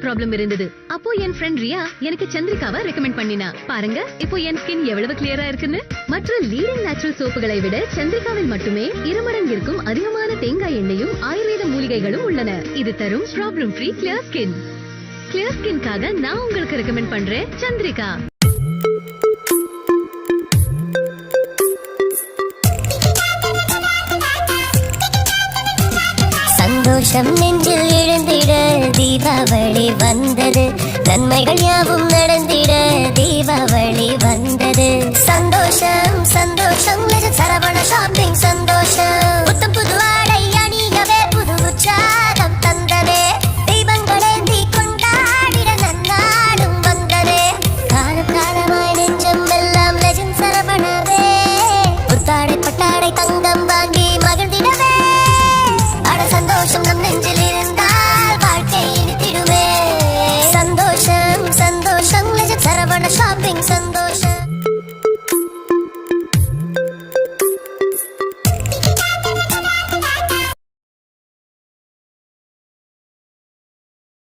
Problem இருந்தது. அப்போ என் friend Riya எனக்கு சந்திரிகாவை ரெக்கமெண்ட் பண்ணினா. பாருங்க இப்போ என் ஸ்கின் எவ்வளவு கிளியரா இருக்குன்னு. மற்ற லீடிங் நேச்சுரல் சோப்புகளை விட சந்திரிகாவில் மட்டுமே 2 மடங்கிற்கும் அதிகமான தேங்காய் எண்ணெயும் ஆயுர்வேத மூலிகைகளும் உள்ளன. இது தரும் problem free clear skin. Clear ஸ்கின்காக நான் உங்களுக்கு ரெக்கமெண்ட் பண்றேன் சந்திரிகா. சந்தோஷம் நெஞ்சில் எழுந்திட தீபாவளி வந்தது. நன்மைகள் யாவும் நடந்திட தீபாவளி வந்தது. சந்தோஷம் சந்தோஷம் சரவண ஷாப்பிங் சந்தோஷம். புத்தம் புது ஆடை அணியவே புது உற்சாகம் தந்ததே. தீபங்களேந்தி கொண்டாடிட நன்னாடும் வந்ததே. காலம் காலமாய் நெஞ்சம் எல்லாம் லெஜண்ட் சரவணவே. புத்தாடை பட்டாடை தங்கம் வாங்கி மகிழ்ந்திடவே. சந்தோஷம் நம் நெஞ்சில் இருந்தால் வாழ்க்கை இனித்திடுமே. சந்தோஷம் சந்தோஷம் சரவண ஷாப்பிங் சந்தோஷம்.